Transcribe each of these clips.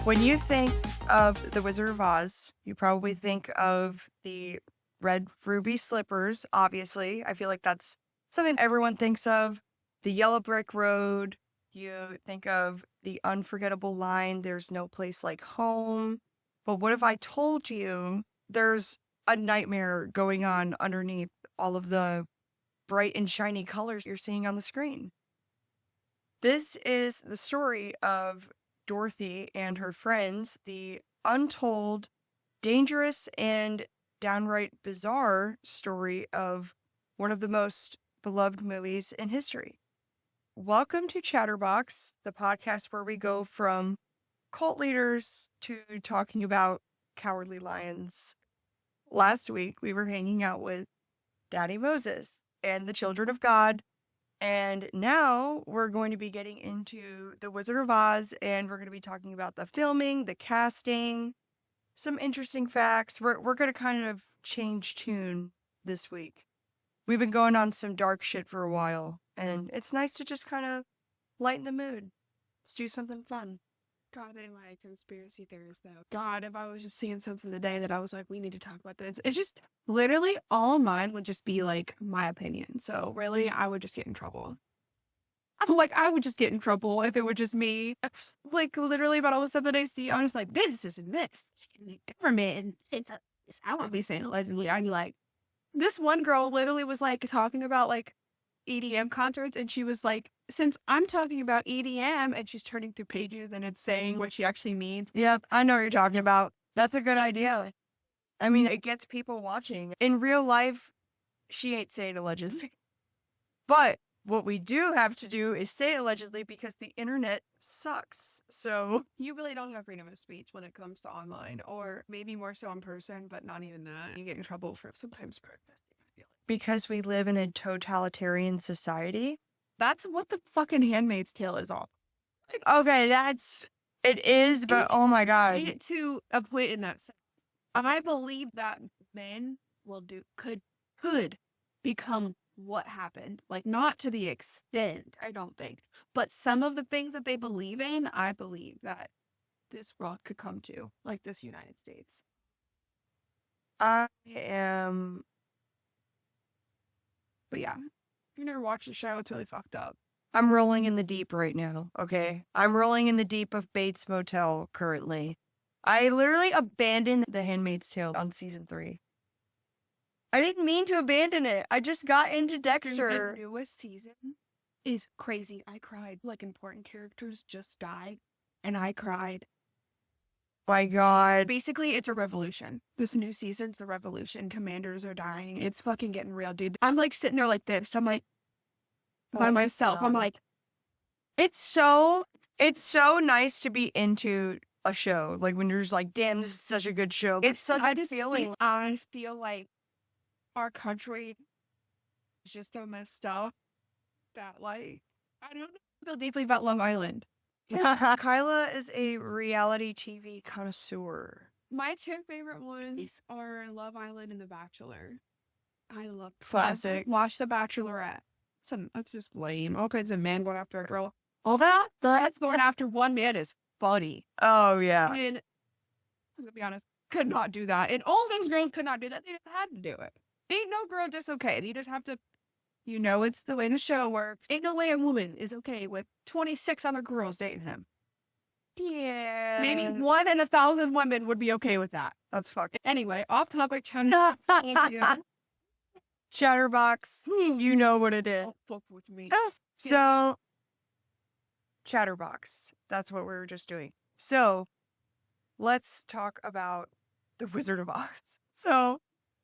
When you think of The Wizard of Oz, you probably think of the red ruby slippers, obviously. I feel like that's something everyone thinks of. The yellow brick road. You think of the unforgettable line, "There's no place like home." But what if I told you there's a nightmare going on underneath all of the bright and shiny colors you're seeing on the screen? This is the story of Dorothy and her friends, the untold, dangerous, and downright bizarre story of one of the most beloved movies in history. Welcome to Chadderbox, the podcast where we go from cult leaders to talking about cowardly lions. Last week, we were hanging out with Daddy Moses and the Children of God. And now we're going to be getting into The Wizard of Oz, and we're going to be talking about the filming, the casting, some interesting facts. We're going to kind of change tune this week. We've been going on some dark shit for a while, and it's nice to just kind of lighten the mood. Let's do something fun. God, in my conspiracy theories, though. God, if I was just seeing something today that I was like, we need to talk about this. It's just literally all mine would just be like my opinion. So really, I would just get in trouble. Like, I would just get in trouble if it were just me. Like, literally about all the stuff that I see, I'm just like, this and this. And the government and this. I won't be saying allegedly. I'd be like, this one girl literally was like talking about like EDM concerts, and she was like, since I'm talking about EDM, and she's turning through pages and it's saying what she actually means. Yep, I know what you're talking about. That's a good idea. I mean, it gets people watching. In real life, she ain't saying allegedly. But what we do have to do is say allegedly because the internet sucks. So you really don't have freedom of speech when it comes to online, or maybe more so in person, but not even that. You get in trouble for sometimes protesting, I feel like. Because we live in a totalitarian society. That's what the fucking Handmaid's Tale is all. Okay, it is, but oh my God. Made it to a point in that sense. I believe that men could become what happened. Like, not to the extent, I don't think. But some of the things that they believe in, I believe that this world could come to. Like this United States. I am... But yeah. If you never watched the show, it's really fucked up. I'm rolling in the deep right now, okay? I'm rolling in the deep of Bates Motel currently. I literally abandoned The Handmaid's Tale on season 3. I didn't mean to abandon it. I just got into Dexter. The newest season is crazy. I cried. Like, important characters just died, and I cried. My God. Basically, it's a revolution. This new season's a revolution. Commanders are dying. It's fucking getting real, dude. I'm like sitting there like this. I'm like, by myself. I'm like, it's so nice to be into a show. Like when you're just like, damn, this is such a good show. It's such a feeling. I feel like our country is just so messed up that, like, I don't feel deeply about Love Island. Kyla is a reality TV connoisseur. My two favorite ones are Love Island and The Bachelor. I love classic. Watch The Bachelorette. That's just lame. All kinds of men going after a girl. All that's going after one man is funny. Oh yeah. And to be honest, could not do that. And all those girls could not do that. They just had to do it. Ain't no girl just okay. You just have to. You know, it's the way the show works. Ain't no way a woman is okay with 26 other girls dating him. Yeah. Maybe 1 in 1,000 women would be okay with that. That's fucking... Anyway, off topic. Chadderbox. You know what it is. Don't fuck with me. So, Chadderbox. That's what we were just doing. So, let's talk about The Wizard of Oz. So,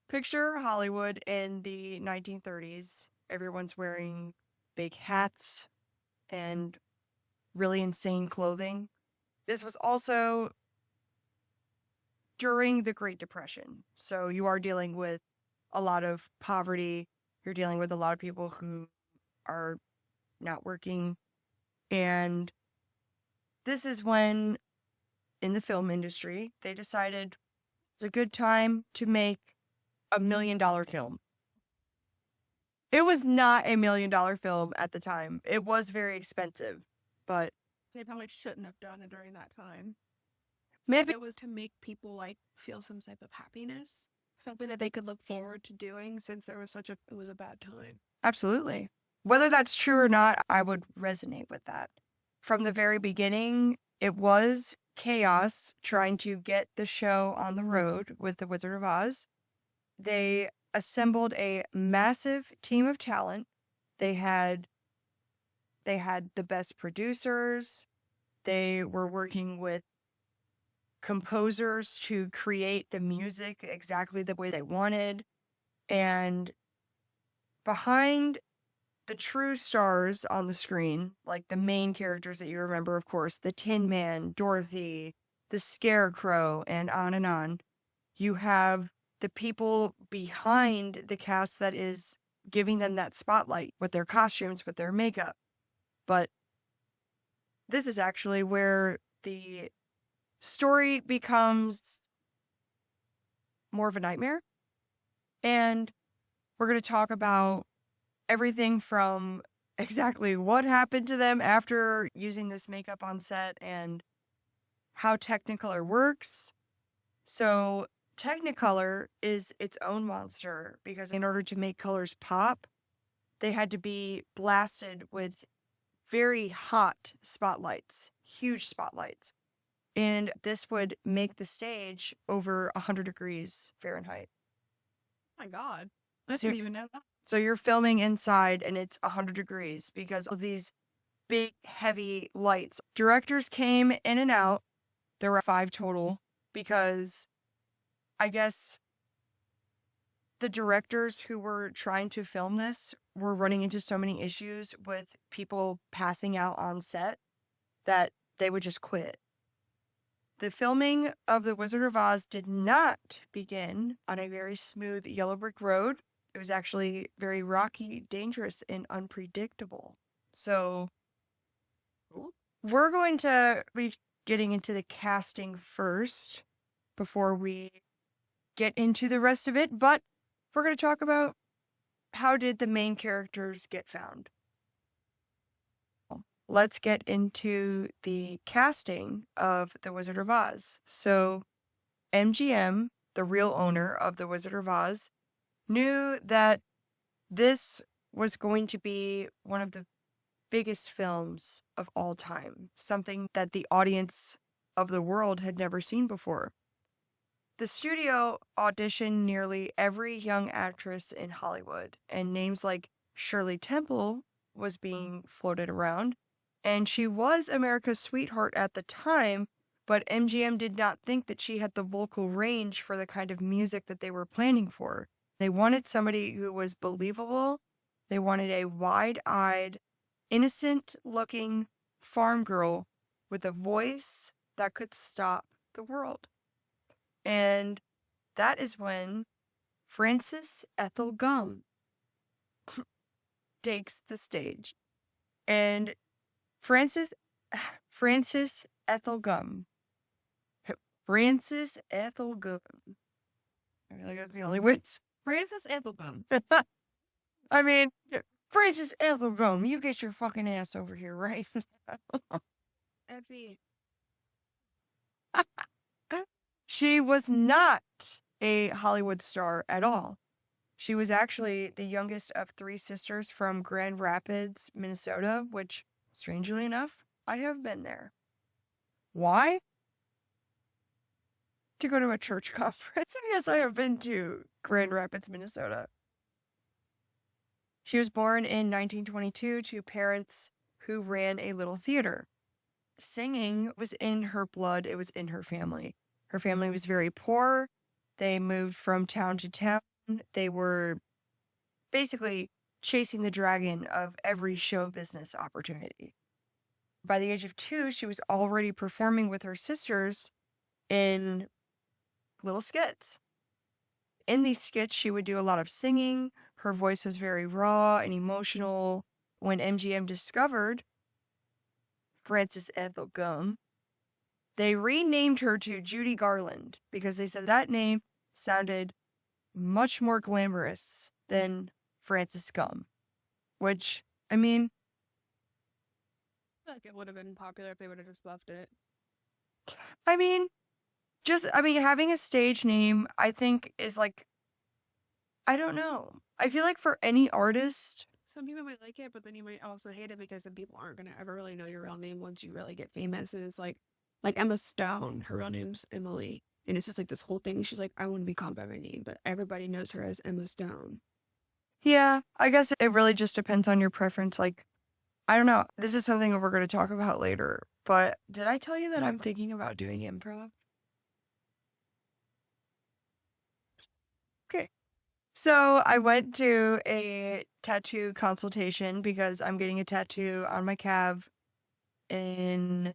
picture Hollywood in the 1930s. Everyone's wearing big hats and really insane clothing. This was also during the Great Depression. So you are dealing with a lot of poverty. You're dealing with a lot of people who are not working. And this is when, in the film industry, they decided it's a good time to make $1 million film. It was not $1 million film at the time. It was very expensive, but they probably shouldn't have done it during that time. Maybe. It was to make people like feel some type of happiness, something that they could look forward to doing since it was a bad time. Absolutely. Whether that's true or not, I would resonate with that. From the very beginning, it was chaos trying to get the show on the road with The Wizard of Oz. They assembled a massive team of talent. They had the best producers. They were working with composers to create the music exactly the way they wanted. And behind the true stars on the screen, like the main characters that you remember, of course, the Tin Man, Dorothy, the Scarecrow, and on, you have the people behind the cast that is giving them that spotlight with their costumes, with their makeup. But this is actually where the story becomes more of a nightmare. And we're going to talk about everything from exactly what happened to them after using this makeup on set and how Technicolor works. So Technicolor is its own monster because in order to make colors pop, they had to be blasted with very hot spotlights, huge spotlights. And this would make the stage over 100 degrees Fahrenheit. Oh my God. I So, didn't even know that. so you're filming inside and it's 100 degrees because of these big, heavy lights. Directors came in and out. There were 5 total because I guess the directors who were trying to film this were running into so many issues with people passing out on set that they would just quit. The filming of The Wizard of Oz did not begin on a very smooth yellow brick road. It was actually very rocky, dangerous, and unpredictable. So we're going to be getting into the casting first before we get into the rest of it, but we're going to talk about how did the main characters get found. Let's get into the casting of The Wizard of Oz. So MGM, the real owner of The Wizard of Oz, knew that this was going to be one of the biggest films of all time, something that the audience of the world had never seen before. The studio auditioned nearly every young actress in Hollywood, and names like Shirley Temple was being floated around, and she was America's sweetheart at the time, but MGM did not think that she had the vocal range for the kind of music that they were planning for. They wanted somebody who was believable. They wanted a wide-eyed, innocent-looking farm girl with a voice that could stop the world. And that is when Frances Ethel Gum takes the stage. And Frances Ethel Gum. Frances Ethel Gum. I feel like that's the only words. Frances Applegum. I mean, Frances Ethel Gum, you get your fucking ass over here, right? Effie. She was not a Hollywood star at all. She was actually the youngest of 3 sisters from Grand Rapids, Minnesota, which, strangely enough, I have been there. Why? To go to a church conference. Yes, I have been to Grand Rapids, Minnesota. She was born in 1922 to parents who ran a little theater. Singing was in her blood. It was in her family. Her family was very poor. They moved from town to town. They were basically chasing the dragon of every show business opportunity. By the age of 2, she was already performing with her sisters in little skits. In these skits, she would do a lot of singing. Her voice was very raw and emotional. When MGM discovered Frances Ethel Gum, they renamed her to Judy Garland because they said that name sounded much more glamorous than Frances Gum. Which, I mean, I feel like it would have been popular if they would have just left it. I mean, Just, I mean, having a stage name, I think, is like, I don't know. I feel like for any artist, Some people might like it, but then you might also hate it because some people aren't gonna ever really know your real name once you really get famous. And it's like Emma Stone, her real name's Emily, and it's just like this whole thing. She's like, I want to be called by my name, but everybody knows her as Emma Stone. yeah, I guess it really just depends on your preference. Like, I don't know. This is something we're going to talk about later. But did I tell you that I'm thinking about doing improv? Okay. So I went to a tattoo consultation because I'm getting a tattoo on my calf in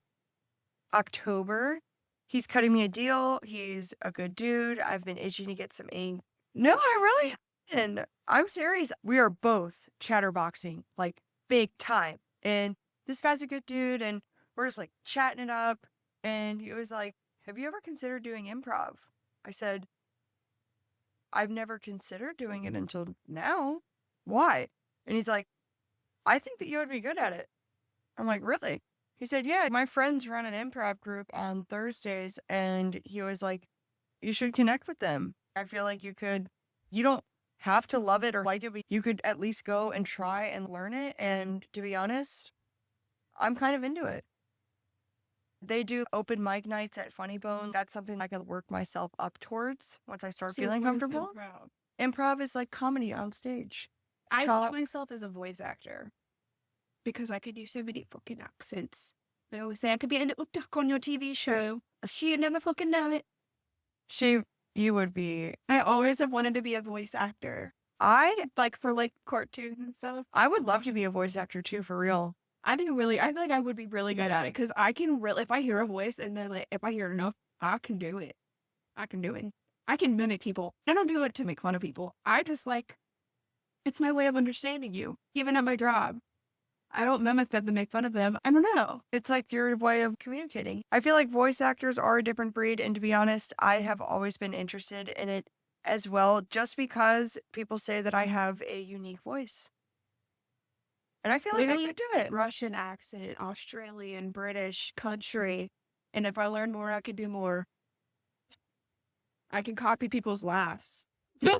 October. He's cutting me a deal. He's a good dude. I've been itching to get some ink. No, I really haven't. I'm serious. We are both chatterboxing, like big time. And this guy's a good dude, and we're just like chatting it up. And he was like, have you ever considered doing improv? I said, I've never considered doing it until now. Why? And he's like, I think that you would be good at it. I'm like, really? He said, yeah, my friends run an improv group on Thursdays, and he was like, you should connect with them. I feel like you don't have to love it or like it, but you could at least go and try and learn it. And to be honest, I'm kind of into it. They do open mic nights at Funny Bone. That's something I can work myself up towards once I start feeling comfortable. Improv is like comedy on stage. I see myself as a voice actor because I could do so many fucking accents. They always say I could be a little duck on your TV show. She'd never fucking know it. You would be. I always have wanted to be a voice actor. For like cartoons and stuff. I would love to be a voice actor too, for real. I feel like I would be really good at it because I can really, if I hear a voice and then like, if I hear enough, I can do it. I can do it. I can mimic people. I don't do it to make fun of people. I just like, it's my way of understanding you, even at my job. I don't mimic them to make fun of them. I don't know. It's like your way of communicating. I feel like voice actors are a different breed. And to be honest, I have always been interested in it as well, just because people say that I have a unique voice. And I feel like I could do it. Russian accent, Australian, British, country. And if I learn more, I could do more. I can copy people's laughs. I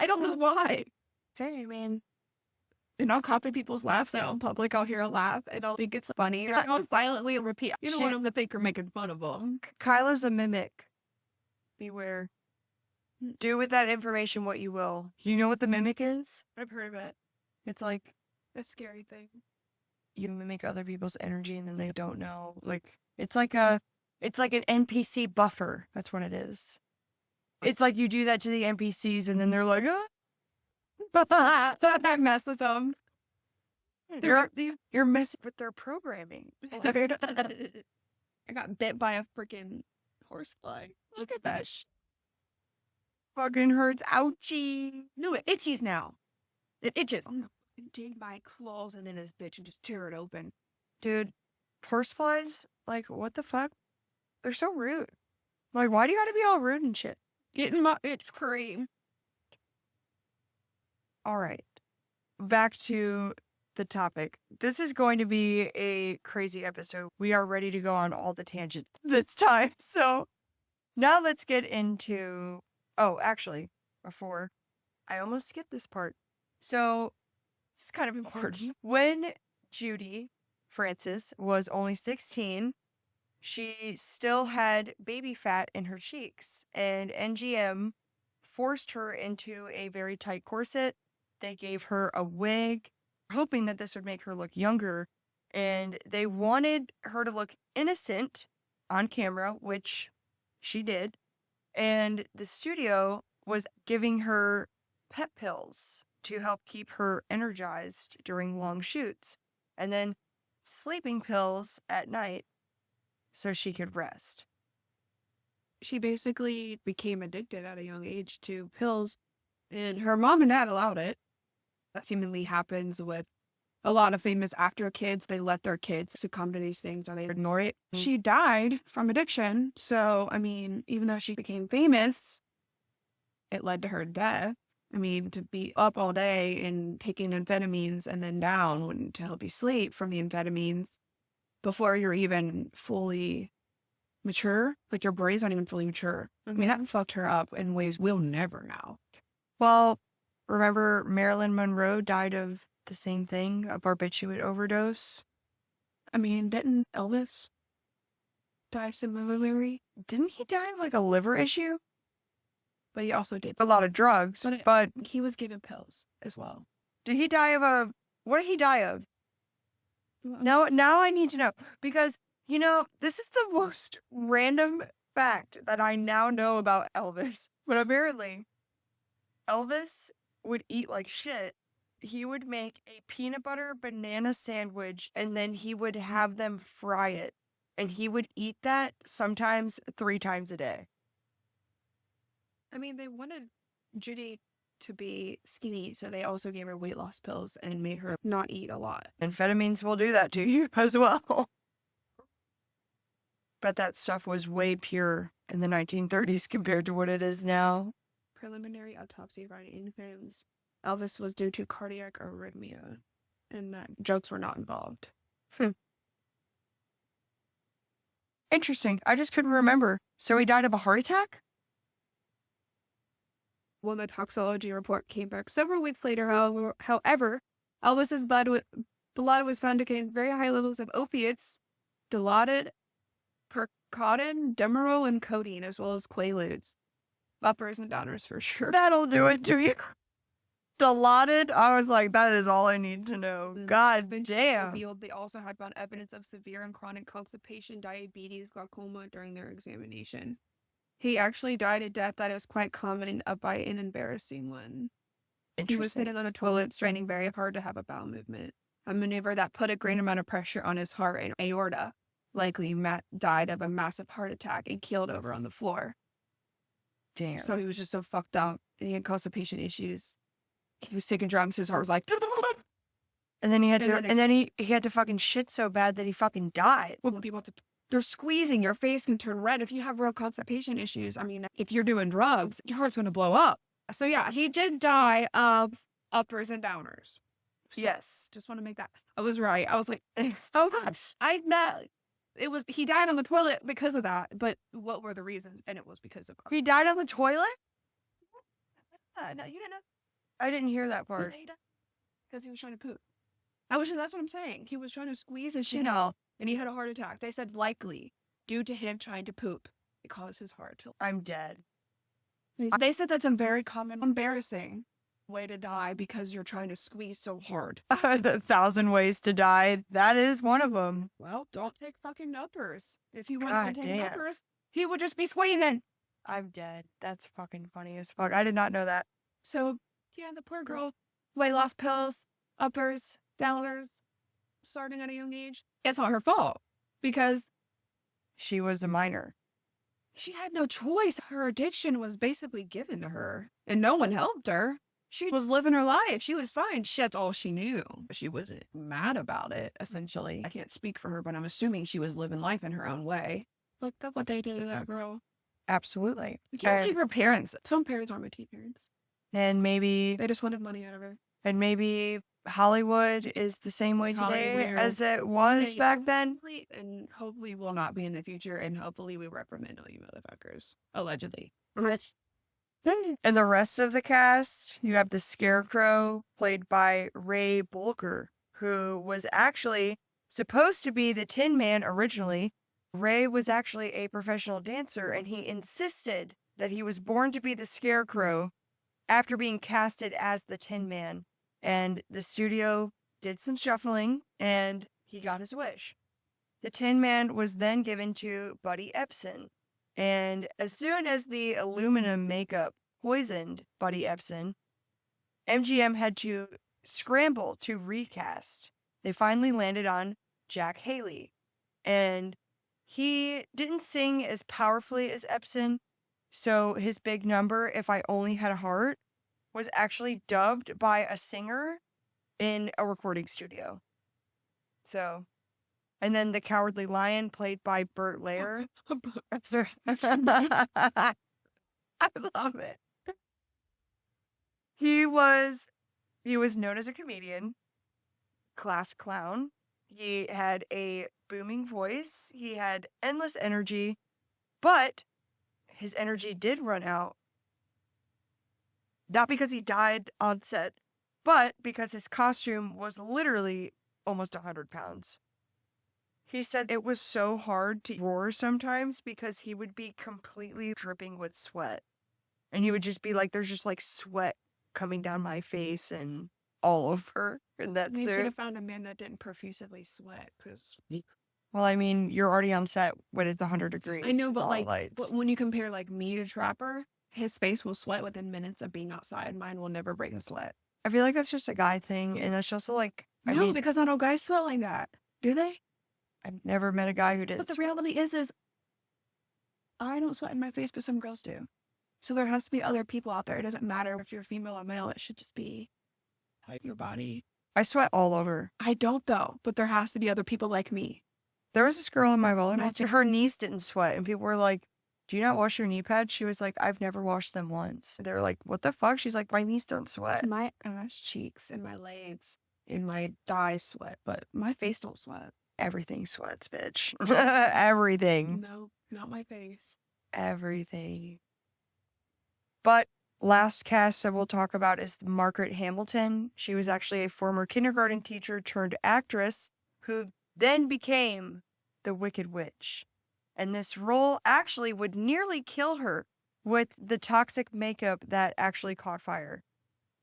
don't know why. Hey, man. And I'll copy people's laughs out in public. I'll hear a laugh and I'll think it's funny. And I'll silently repeat. You don't want them to think you're making fun of them. Kyla's a mimic. Beware. Do with that information what you will. You know what the mimic is? I've heard of it. It's like a scary thing. You mimic other people's energy and then they don't know. Like it's like an NPC buffer. That's what it is. It's like you do that to the NPCs and then they're like, I mess with them. You're messing with their programming. I got bit by a freaking horsefly. Look at that. Fucking hurts. Ouchie. No, it itches now. It itches. I'm gonna dig my claws into this bitch and just tear it open. Dude, horseflies, like, what the fuck? They're so rude. Like, why do you gotta be all rude and shit? Getting my itch cream. All right. Back to the topic. This is going to be a crazy episode. We are ready to go on all the tangents this time. So now let's get into... Oh, actually, before... I almost skipped this part. So, this is kind of important. When Judy Francis was only 16, she still had baby fat in her cheeks, and NGM forced her into a very tight corset. They gave her a wig, hoping that this would make her look younger, and they wanted her to look innocent on camera, which she did, and the studio was giving her pep pills to help keep her energized during long shoots, and then sleeping pills at night so she could rest. She basically became addicted at a young age to pills, and her mom and dad allowed it. That seemingly happens with a lot of famous actor kids. They let their kids succumb to these things or they ignore it. She died from addiction, so, I mean, even though she became famous, it led to her death. I mean, to be up all day and taking amphetamines and then down to help you sleep from the amphetamines before you're even fully mature. Like, your brain's not even fully mature. I mean, that fucked her up in ways we'll never know. Well, remember Marilyn Monroe died of the same thing, a barbiturate overdose? I mean, didn't Elvis die similarly? Didn't he die of like a liver issue? But he also did A lot of drugs, but he was given pills as well. did he die of what did he die of? Now I need to know, because, this is the most random fact that I now know about Elvis. But apparently, Elvis would eat like shit. He would make a peanut butter banana sandwich, and then he would have them fry it. And he would eat that sometimes 3 times a day. I mean, they wanted Judy to be skinny, so they also gave her weight loss pills and made her not eat a lot. Amphetamines will do that to you as well. But that stuff was way pure in the 1930s compared to what it is now. Preliminary autopsy finding confirms Elvis was due to cardiac arrhythmia, and that drugs were not involved. Interesting. I just couldn't remember. So he died of a heart attack? When the toxicology report came back several weeks later, however, Elvis's blood was found to contain very high levels of opiates, Dilaudid, Percotin, Demerol, and codeine, as well as quaaludes. Uppers and downers for sure. That'll do it to you. Dilaudid? I was like, that is all I need to know. God damn. They also had found evidence of severe and chronic constipation, diabetes, glaucoma during their examination. He actually died a death that is quite common by an embarrassing one. He was sitting on the toilet, straining very hard to have a bowel movement, a maneuver that put a great amount of pressure on his heart and aorta. Likely died of a massive heart attack and keeled over on the floor. Damn. So he was just so fucked up, and he had constipation issues. He was taking drugs. His heart was like, and then he had he had to fucking shit so bad that he fucking died. well, when people they're squeezing, your face can turn red if you have real constipation issues. I mean, if you're doing drugs, your heart's going to blow up. So yeah, he did die of uppers and downers. So, yes. Just want to make that. I was right. I was like, oh gosh, he died on the toilet because of that. But what were the reasons? And it was because of He died on the toilet? No, you didn't know. I didn't hear that part. Because he was trying to poop. That's what I'm saying. He was trying to squeeze his shit out, and he had a heart attack. They said likely due to him trying to poop. It caused his heart to. I'm dead. They said that's a very common, embarrassing way to die because you're trying to squeeze so hard. 1,000 ways to die. That is one of them. Well, don't take fucking uppers. If he wanted to take damn. uppers, he would just be squeezing. I'm dead. That's fucking funny as fuck. I did not know that. So, yeah, the poor girl, weight loss pills, uppers, downers, starting at a young age. It's not her fault because she was a minor. She had no choice. Her addiction was basically given to her, and no one helped her. She was living her life. She was fine. That's all she knew. She wasn't mad about it, essentially. I can't speak for her, but I'm assuming she was living life in her own way. Look, that's what they did to that girl. Absolutely. You can't leave her parents. Some parents aren't my parents. And maybe they just wanted money out of her. And maybe Hollywood is the same way today as it was back then. And hopefully will not be in the future. And hopefully we reprimand all you motherfuckers. Allegedly. And the rest of the cast, you have the Scarecrow, played by Ray Bolger, who was actually supposed to be the Tin Man originally. Ray was actually a professional dancer, and he insisted that he was born to be the Scarecrow after being casted as the Tin Man. And the studio did some shuffling, and he got his wish. The Tin Man was then given to Buddy Ebsen. And as soon as the aluminum makeup poisoned Buddy Ebsen, MGM had to scramble to recast. They finally landed on Jack Haley. And he didn't sing as powerfully as Ebsen, so his big number, If I Only Had a Heart, was actually dubbed by a singer in a recording studio. So, and then the Cowardly Lion, played by Burt Lair. I love it. He was known as a comedian, class clown. He had a booming voice. He had endless energy. But his energy did run out. Not because he died on set, but because his costume was literally almost 100 pounds. He said it was so hard to roar sometimes because he would be completely dripping with sweat. And he would just be like, there's just like sweat coming down my face and all over in that You should suit. have found a man that didn't profusely sweat, because Well, I mean, you're already on set when it's 100 degrees. I know, but all like, lights. but when you compare like me to Trapper, his face will sweat within minutes of being outside. Mine will never break a sweat. I feel like that's just a guy thing, and that's also like, I No, mean, because not all guys sweat like that, do they? I've never met a guy who did. But the reality is I don't sweat in my face, but some girls do. So there has to be other people out there. It doesn't matter if you're female or male. It should just be like your body. I sweat all over. I don't though, but there has to be other people like me. There was this girl in my volleyball My team. Her knees didn't sweat, and people were like, "Do you not wash your knee pads?" She was like, "I've never washed them once." They were like, "What the fuck?" She's like, "My knees don't sweat." My ass cheeks and my legs and my thighs sweat, but my face don't sweat. Everything sweats, bitch. Everything. No, not my face. Everything. But last cast that we'll talk about is Margaret Hamilton. She was actually a former kindergarten teacher turned actress who then became the Wicked Witch. And this role actually would nearly kill her with the toxic makeup that actually caught fire.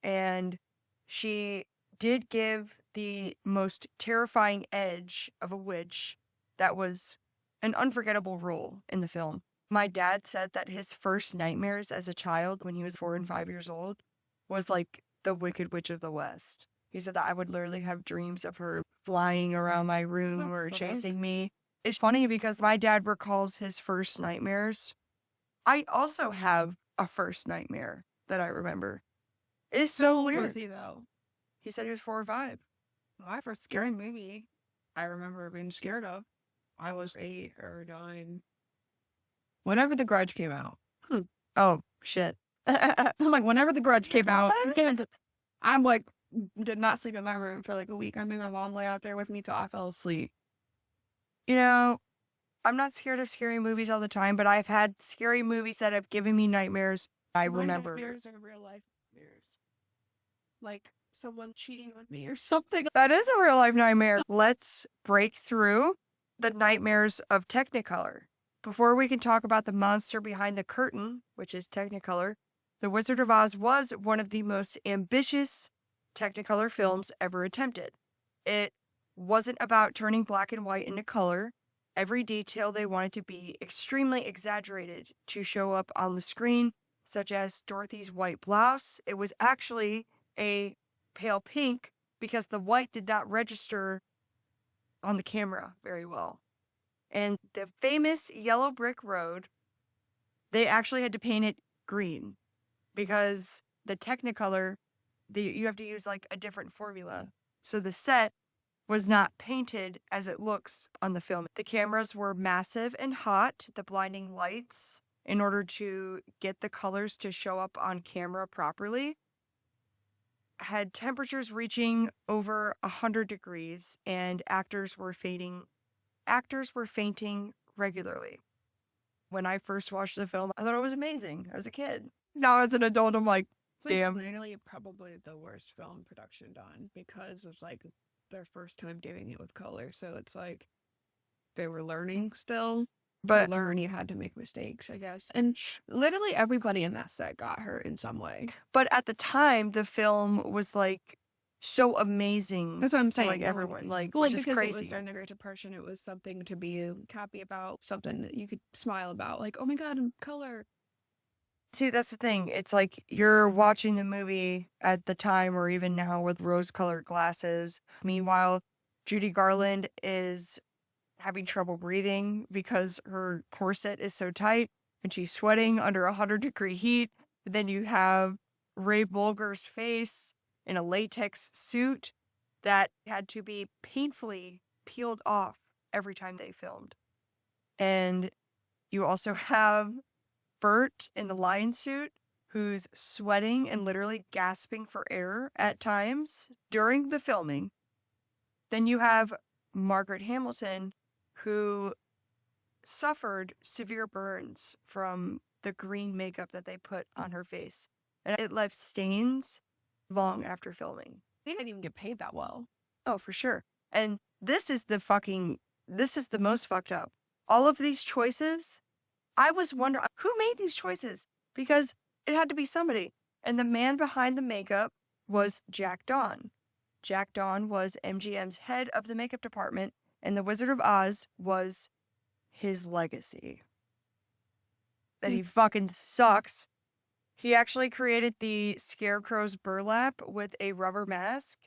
And she did give the most terrifying edge of a witch that was an unforgettable role in the film. My dad said that his first nightmares as a child when he was 4 and 5 years old was like the Wicked Witch of the West. He said that I would literally have dreams of her flying around my room or chasing me. It's funny because my dad recalls his first nightmares. I also have a first nightmare that I remember. It is so Where weird. was he though? He said he was 4 or 5. My first scary movie I remember being scared of. I was 8 or 9. Whenever The Grudge came out. Oh, shit. I'm like, whenever The Grudge came out, I'm like, did not sleep in my room for like a week. I made my mom lay out there with me till I fell asleep. You know, I'm not scared of scary movies all the time, but I've had scary movies that have given me nightmares. I My remember. nightmares are real life nightmares. Like someone cheating on me or something. That is a real life nightmare. Let's break through the nightmares of Technicolor. Before we can talk about the monster behind the curtain, which is Technicolor, The Wizard of Oz was one of the most ambitious Technicolor films ever attempted. It wasn't about turning black and white into color. Every detail they wanted to be extremely exaggerated to show up on the screen, such as Dorothy's white blouse. It was actually a pale pink because the white did not register on the camera very well. And the famous yellow brick road, they actually had to paint it green because the Technicolor, you have to use like a different formula. So the set was not painted as it looks on the film. The cameras were massive and hot, the blinding lights, in order to get the colors to show up on camera properly, had temperatures reaching over 100 degrees, and actors were fainting regularly. When I first watched the film, I thought it was amazing. I was a kid. Now as an adult, I'm like, It's like damn. literally probably the worst film production done because it's like their first time doing it with color. So it's like they were learning still. But To learn, you had to make mistakes, I guess. And literally everybody in that set got hurt in some way. but at the time, the film was like so amazing. That's what I'm to, saying. like everyone, like Well, which is because it crazy. was during the Great Depression, it was something to be happy about, something that you could smile about. Like, oh my God, color. See, that's the thing. It's like you're watching the movie at the time or even now with rose-colored glasses. Meanwhile, Judy Garland is having trouble breathing because her corset is so tight and she's sweating under 100-degree heat. And then you have Ray Bolger's face in a latex suit that had to be painfully peeled off every time they filmed. And you also have Bert in the lion suit who's sweating and literally gasping for air at times during the filming. Then you have Margaret Hamilton, who suffered severe burns from the green makeup that they put on her face. And it left stains long after filming. They didn't even get paid that well. Oh, for sure. And this is the most fucked up. All of these choices, I was wondering who made these choices, because it had to be somebody. And the man behind the makeup was Jack Dawn. Jack Dawn was MGM's head of the makeup department, and The Wizard of Oz was his legacy. That he fucking sucks. He actually created the Scarecrow's burlap with a rubber mask.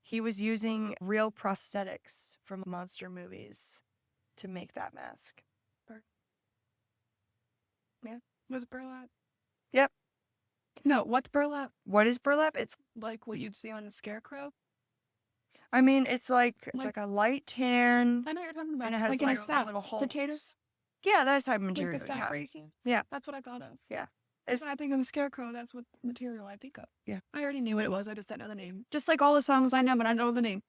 He was using real prosthetics from monster movies to make that mask. Yeah. Was burlap? Yep. No, what's burlap? What is burlap? It's Like what you'd see on a scarecrow? I mean, it's like a light tan. I know what you're talking about. And it has like in a like sack. little holes. Potatoes? Yeah, that type of Like material. the sack Yeah. racing? Yeah. That's what I thought of. Yeah. When I think of a scarecrow, that's what material I think of. Yeah. I already knew what it was. I just didn't know the name. Just like all the songs I know, but I know the name.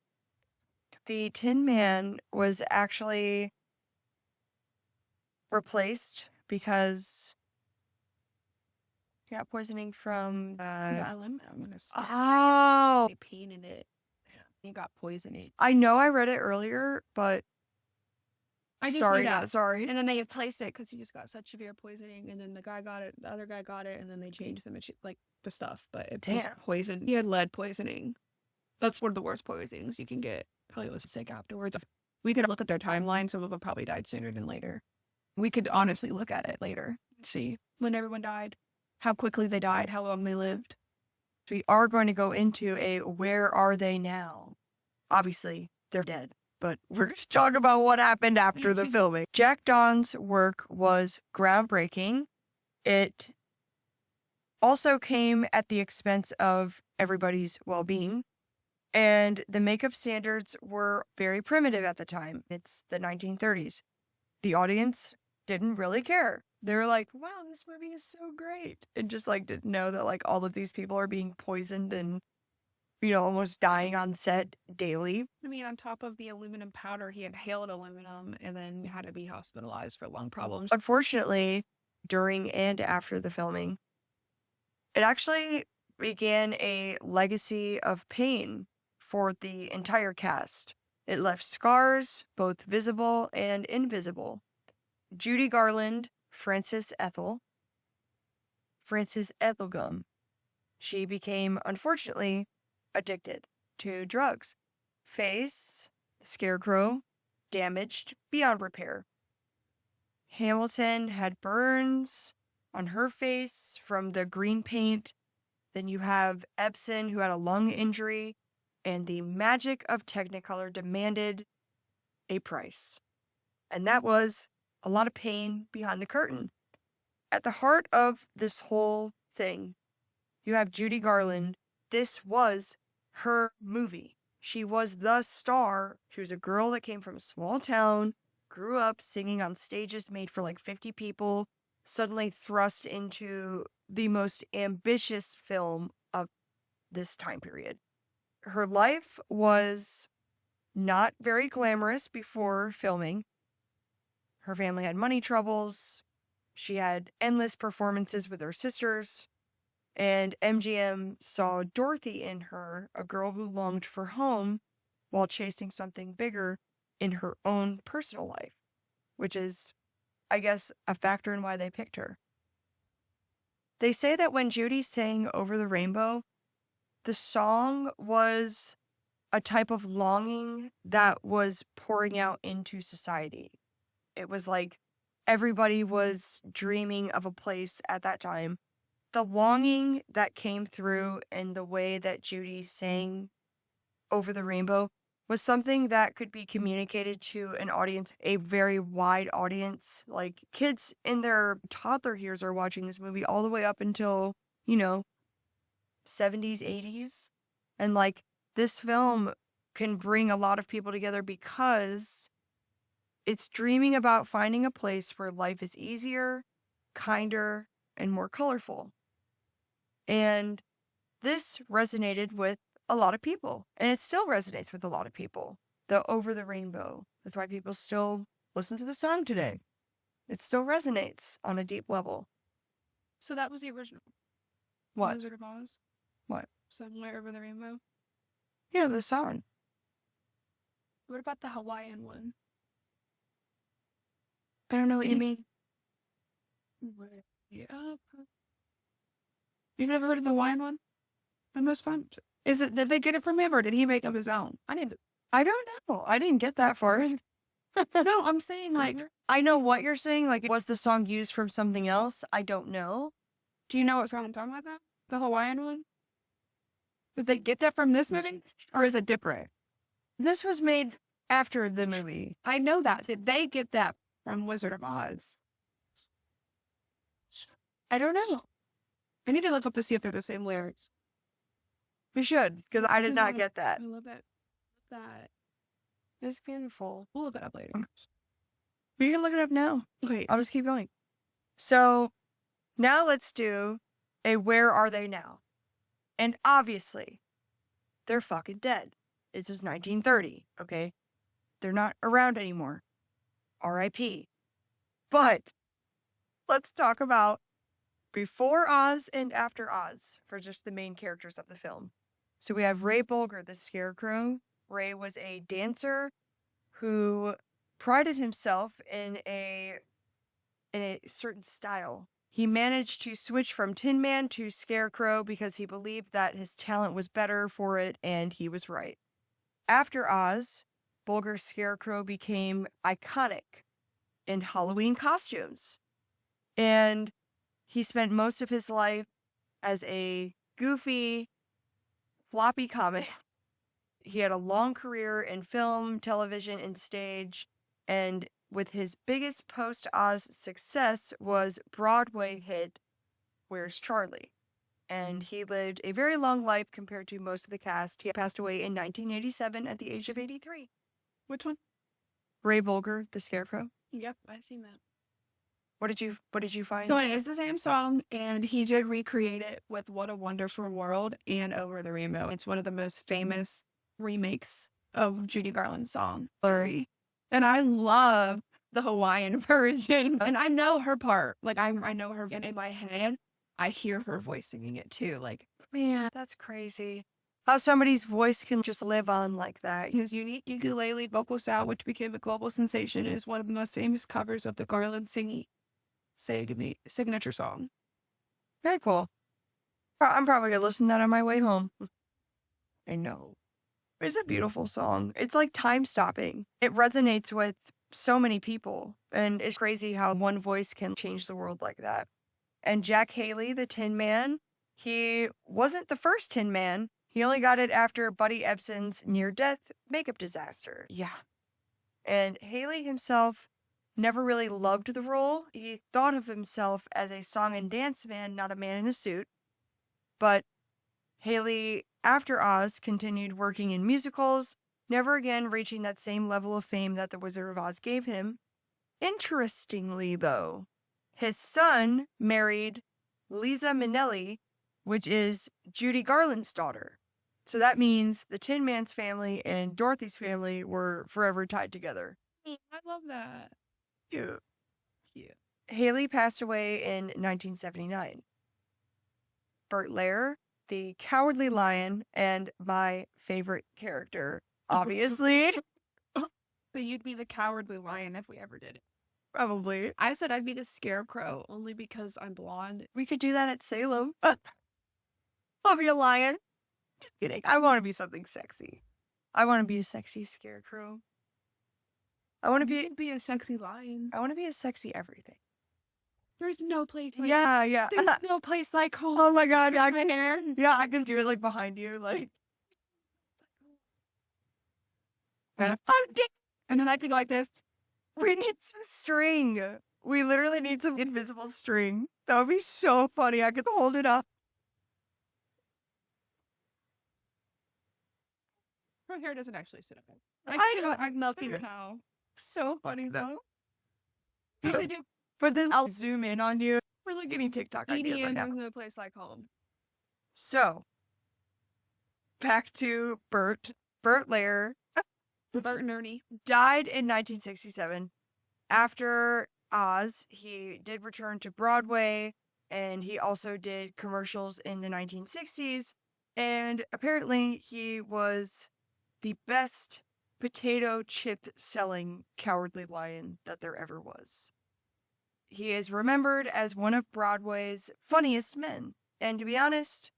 The Tin Man was actually replaced because he got poisoning from Oh, They painted it. He got poisoned. I know I read it earlier, but I just sorry, knew that. not sorry. And then they replaced it because he just got such severe poisoning. And then the guy got it. The other guy got it. And then they changed the stuff. But it was Damn. poison. He had lead poisoning. That's one of the worst poisonings you can get. Probably was sick afterwards. We could look at their timeline. Some of them probably died sooner than later. We could honestly look at it later. See when everyone died, how quickly they died, how long they lived. We are going to go into a where are they now? Obviously, they're dead. But we're going to talk about what happened after the filming. Jack Dawn's work was groundbreaking. It also came at the expense of everybody's well-being. And the makeup standards were very primitive at the time. It's the 1930s. The audience didn't really care. They were like, wow, this movie is so great. And just like didn't know that like all of these people are being poisoned and, you know, almost dying on set daily. I mean, on top of the aluminum powder, he inhaled aluminum and then had to be hospitalized for lung problems. Unfortunately, during and after the filming, it actually began a legacy of pain for the entire cast. It left scars, both visible and invisible. Judy Garland, Frances Ethelgum. She became, unfortunately, addicted to drugs. Face, Scarecrow, damaged beyond repair. Hamilton had burns on her face from the green paint. Then you have Epson, who had a lung injury, and the magic of Technicolor demanded a price. And that was a lot of pain behind the curtain. At the heart of this whole thing, you have Judy Garland. This was her movie. She was the star. She was a girl that came from a small town, grew up singing on stages made for like 50 people, suddenly thrust into the most ambitious film of this time period. Her life was not very glamorous before filming. Her family had money troubles. She had endless performances with her sisters. And MGM saw Dorothy in her, a girl who longed for home while chasing something bigger in her own personal life, which is, I guess, a factor in why they picked her. They say that when Judy sang Over the Rainbow, the song was a type of longing that was pouring out into society. It was like everybody was dreaming of a place at that time. The longing that came through in the way that Judy sang Over the Rainbow was something that could be communicated to an audience, a very wide audience. Like kids in their toddler years are watching this movie all the way up until, 70s, 80s. And like this film can bring a lot of people together because it's dreaming about finding a place where life is easier, kinder, and more colorful. And this resonated with a lot of people, and it still resonates with a lot of people. The Over the Rainbow. That's why people still listen to the song today. It still resonates on a deep level. So that was the original. What? Wizard of Oz. What? Somewhere Over the Rainbow. Yeah, the song. What about the Hawaiian one? I don't know what you mean. Yeah. You've never heard of the Hawaiian one? The most fun. Did they get it from him or did he make up his own? I don't know. I didn't get that far. No, I'm saying like, I know what you're saying. Like, was the song used from something else? I don't know. do you know what song I'm talking about? That the Hawaiian one. Did they get that from this movie or is it different? This was made after the movie. I know that. Did they get that from Wizard of Oz? I don't know. I need to look up to see if they're the same lyrics. We should, because I did not get that. I love that. That. It's beautiful. We'll look it up later. We can look it up now. Wait. I'll just keep going. So now let's do a Where Are They Now? And obviously, they're fucking dead. It's just 1930, okay? They're not around anymore. R.I.P. But let's talk about before Oz and after Oz for just the main characters of the film. So we have Ray Bolger, the Scarecrow. Ray was a dancer who prided himself in a certain style. He managed to switch from Tin Man to Scarecrow because he believed that his talent was better for it, and he was right. After Oz, Bolger's Scarecrow became iconic in Halloween costumes. And he spent most of his life as a goofy, floppy comic. He had a long career in film, television, and stage, and with his biggest post-Oz success was Broadway hit Where's Charlie? And he lived a very long life compared to most of the cast. He passed away in 1987 at the age of 83. Which one? Ray Bolger, the Scarecrow. Yep, I've seen that. What did you find? So it is the same song, and he did recreate it with What a Wonderful World and Over the Rainbow. It's one of the most famous remakes of Judy Garland's song, Blurry. And I love the Hawaiian version. And I know her part. Like, I know her. And in my head, I hear her voice singing it too. Like, man, that's crazy. How somebody's voice can just live on like that. his unique ukulele vocal style, which became a global sensation, is one of the most famous covers of the Garland singing signature song. Very cool. I'm probably going to listen to that on my way home. I know. It's a beautiful song. It's like time stopping. It resonates with so many people. And it's crazy how one voice can change the world like that. And Jack Haley, the Tin Man, he wasn't the first Tin Man. He only got it after Buddy Ebsen's near-death makeup disaster. Yeah. And Haley himself never really loved the role. He thought of himself as a song and dance man, not a man in a suit. But Haley, after Oz, continued working in musicals, never again reaching that same level of fame that The Wizard of Oz gave him. Interestingly, though, his son married Liza Minnelli, which is Judy Garland's daughter. So that means the Tin Man's family and Dorothy's family were forever tied together. I love that. Cute. Cute. Haley passed away in 1979. Bert Lair, the Cowardly Lion, and my favorite character, obviously. So you'd be the Cowardly Lion if we ever did it. Probably. I said I'd be the Scarecrow only because I'm blonde. We could do that at Salem. I'll be a lion. Just kidding. I want to be something sexy. I want to be a sexy scarecrow. I want to be a sexy lion. I want to be a sexy everything. There's no place like yeah. There's no place like home. Oh my god, I can do it like behind you, like. I'm dead. And then I'd be like this. We need some string. We literally need some invisible string. That would be so funny. I could hold it up. Her hair doesn't actually sit up. I'm melting now. So funny though. Do But then I'll zoom in on you. We're like getting TikTok ideas right now. EDM in a place like home. So, back to Bert. Bert Lair Bert and Ernie died in 1967 after Oz, he did return to Broadway, and he also did commercials in the 1960s. And apparently, he was the best potato chip selling cowardly lion that there ever was. He is remembered as one of Broadway's funniest men. And to be honest,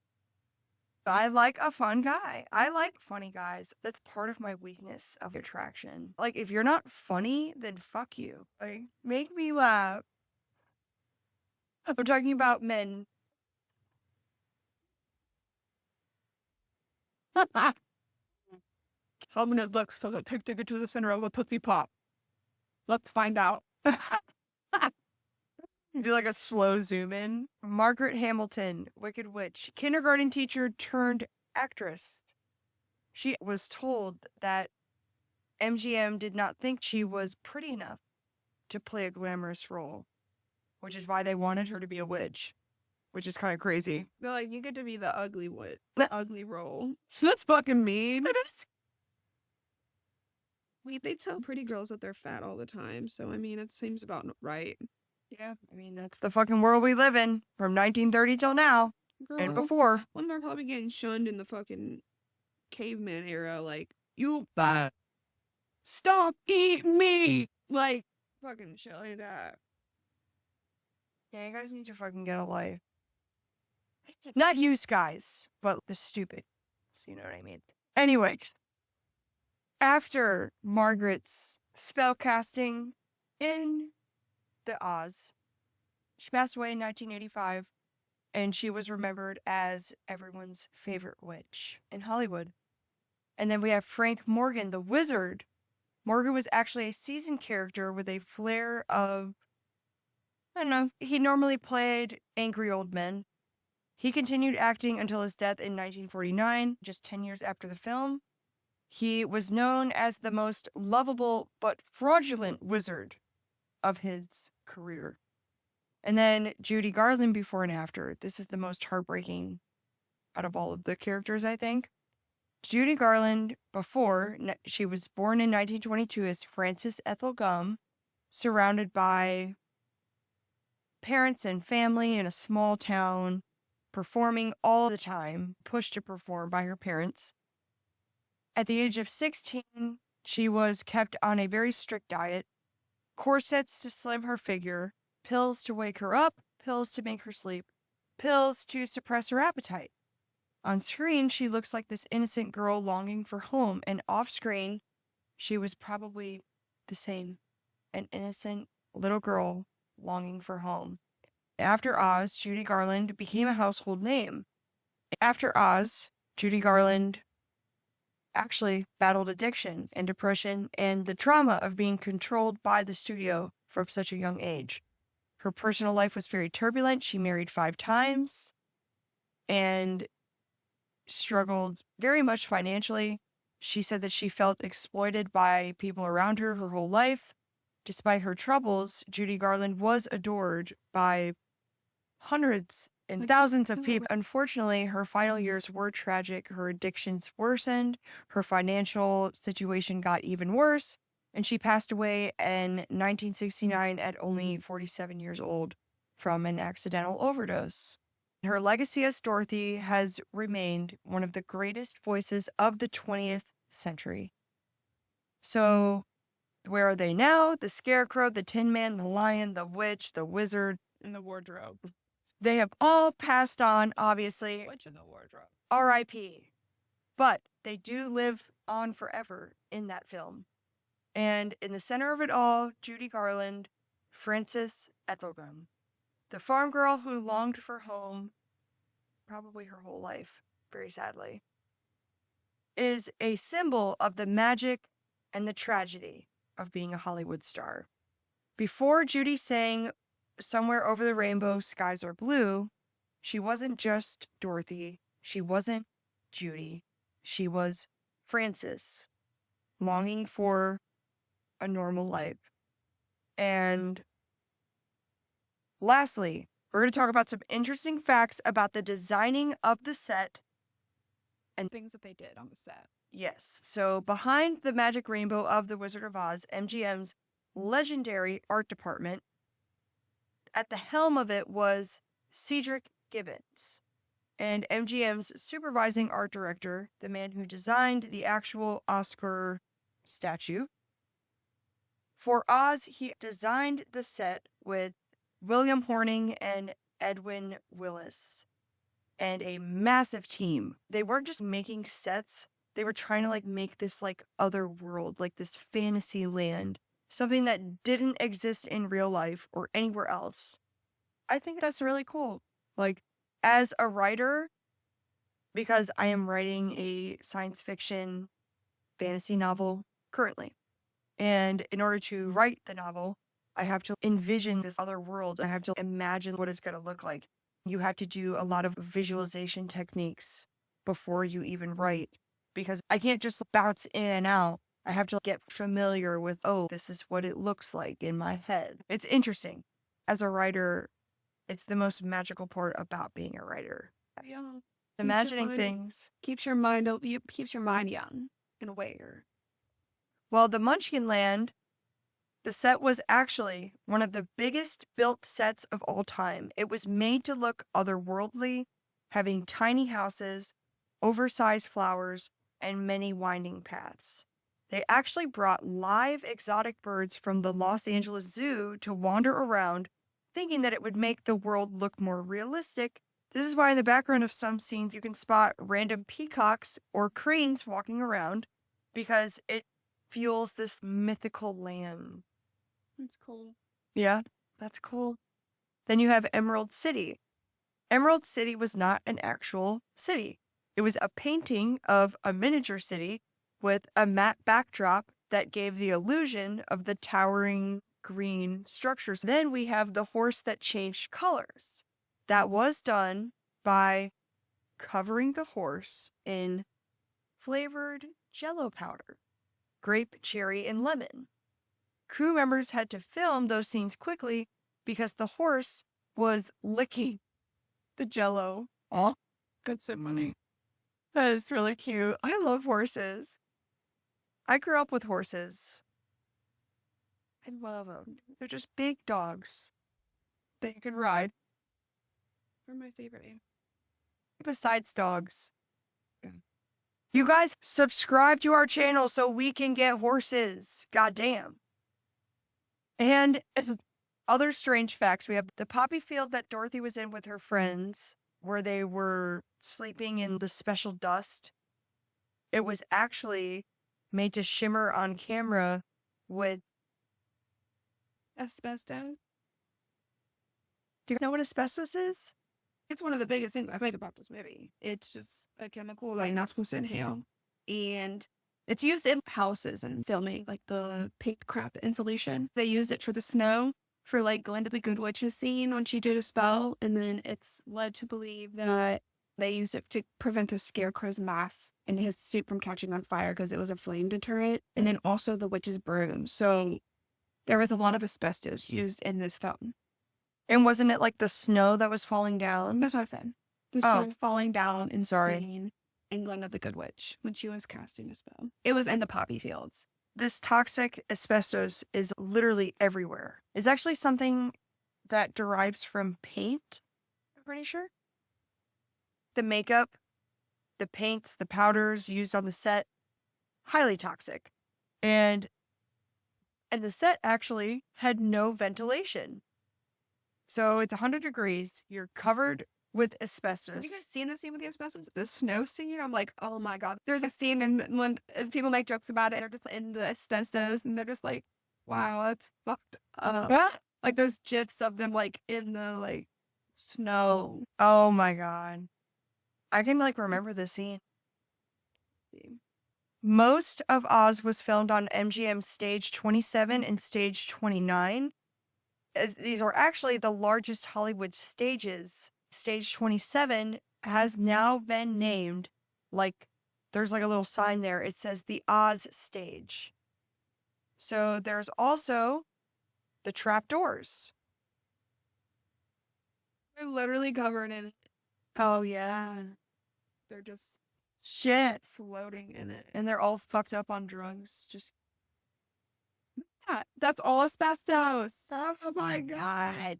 I like a fun guy. I like funny guys. That's part of my weakness of attraction. Like, if you're not funny, then fuck you. Like, make me laugh. I'm talking about men. How many looks does it take to get to the center of a Tootsie Pop? Let's find out. Do like a slow zoom in. Margaret Hamilton, Wicked Witch, kindergarten teacher turned actress. She was told that MGM did not think she was pretty enough to play a glamorous role, which is why they wanted her to be a witch, which is kind of crazy. They're like, you get to be the ugly witch, the ugly role. That's fucking mean. They tell pretty girls that they're fat all the time, so I mean, it seems about right. Yeah, I mean, that's the fucking world we live in from 1930 till now. Girl, and before. When they're probably getting shunned in the fucking caveman era, like, you fat. Stop eating me! Like, fucking shit like that. Yeah, you guys need to fucking get a life. Not you guys, but the stupid. So you know what I mean. Anyways, after Margaret's spell casting in the Oz, she passed away in 1985, and she was remembered as everyone's favorite witch in Hollywood. And then we have Frank Morgan, the wizard. Morgan was actually a seasoned character with a flair of, I don't know, he normally played angry old men. He continued acting until his death in 1949, just 10 years after the film. He was known as the most lovable but fraudulent wizard of his career. And then Judy Garland before and after. This is the most heartbreaking out of all of the characters, I think. Judy Garland, before, she was born in 1922 as Frances Ethel Gum, surrounded by parents and family in a small town, performing all the time, pushed to perform by her parents. At the age of 16, she was kept on a very strict diet, corsets to slim her figure, pills to wake her up, pills to make her sleep, pills to suppress her appetite. On screen, she looks like this innocent girl longing for home, and off screen, she was probably the same, an innocent little girl longing for home. After Oz, Judy Garland became a household name. After Oz, Judy Garland actually battled addiction and depression and the trauma of being controlled by the studio from such a young age. Her personal life was very turbulent. She married 5 times and struggled very much financially. She said that she felt exploited by people around her whole life. Despite her troubles, Judy Garland was adored by hundreds and thousands of people. Unfortunately, her final years were tragic. Her addictions worsened. Her financial situation got even worse. And she passed away in 1969 at only 47 years old from an accidental overdose. Her legacy as Dorothy has remained one of the greatest voices of the 20th century. So, where are they now? The Scarecrow, the Tin Man, the Lion, the Witch, the Wizard, and the wardrobe. They have all passed on, obviously. Witch in the wardrobe. R.I.P. But they do live on forever in that film. And in the center of it all, Judy Garland, Frances Ethel Gum, the farm girl who longed for home, probably her whole life, very sadly, is a symbol of the magic and the tragedy of being a Hollywood star. Before Judy sang Somewhere Over the Rainbow, Skies Are Blue, she wasn't just Dorothy. She wasn't Judy. She was Frances, longing for a normal life. And lastly, we're going to talk about some interesting facts about the designing of the set and things that they did on the set. Yes. So behind the magic rainbow of The Wizard of Oz, MGM's legendary art department At the helm of it was Cedric Gibbons, and MGM's supervising art director, the man who designed the actual Oscar statue. For Oz, he designed the set with William Horning and Edwin Willis and a massive team. They weren't just making sets, they were trying to like make this like other world, like this fantasy land, something that didn't exist in real life or anywhere else. I think that's really cool. Like, as a writer, because I am writing a science fiction fantasy novel currently. And in order to write the novel, I have to envision this other world. I have to imagine what it's going to look like. You have to do a lot of visualization techniques before you even write, because I can't just bounce in and out. I have to get familiar with, oh, this is what it looks like in my head. It's interesting. As a writer, it's the most magical part about being a writer. Yeah. Imagining things. Keeps your mind young in a way. Well, the Munchkin Land, the set was actually one of the biggest built sets of all time. It was made to look otherworldly, having tiny houses, oversized flowers, and many winding paths. They actually brought live exotic birds from the Los Angeles Zoo to wander around, thinking that it would make the world look more realistic. This is why in the background of some scenes you can spot random peacocks or cranes walking around, because it fuels this mythical land. That's cool. Yeah, that's cool. Then you have Emerald City. Emerald City was not an actual city. It was a painting of a miniature city with a matte backdrop that gave the illusion of the towering green structures. Then we have the horse that changed colors. That was done by covering the horse in flavored Jell-O powder, grape, cherry, and lemon. Crew members had to film those scenes quickly because the horse was licking the Jell-O. Oh, that's so funny. That is really cute. I love horses. I grew up with horses. I love them. They're just big dogs that you can ride. They're my favorite. Besides dogs. You guys subscribe to our channel so we can get horses. Goddamn. And other strange facts. We have the poppy field that Dorothy was in with her friends, where they were sleeping in the special dust. It was actually made to shimmer on camera with asbestos. Do you know what asbestos is? It's one of the biggest things I think about this movie. It's just a chemical like not supposed to inhale. And it's used in houses and filming, like the pink crap insulation. They used it for the snow for like Glinda the Good Witch's scene when she did a spell. And then it's led to believe that they used it to prevent the scarecrow's mask in his suit from catching on fire because it was a flame deterrent. And then also the witch's broom. So there was a lot of asbestos used in this film. And wasn't it like the snow that was falling down? That's what I said. The snow falling down in scene in Glinda the Good Witch when she was casting a spell. It was in the poppy fields. This toxic asbestos is literally everywhere. It's actually something that derives from paint, I'm pretty sure. The makeup, the paints, the powders used on the set, highly toxic. And the set actually had no ventilation. So it's 100 degrees. You're covered with asbestos. Have you guys seen the scene with the asbestos? The snow scene? I'm like, oh my God. There's a scene and when people make jokes about it, they're just in the asbestos and they're just like, wow, that's fucked up. Like those gifs of them like in the like snow. Oh my God. I can like remember the scene. Most of Oz was filmed on MGM Stage 27 and Stage 29. These are actually the largest Hollywood stages. Stage 27 has now been named, like, there's like a little sign there. It says the Oz stage. So there's also the trapdoors. They're literally covered in it. Oh, yeah. They're just shit floating in it. And they're all fucked up on drugs. Just. Yeah, that's all asbestos. Oh my God.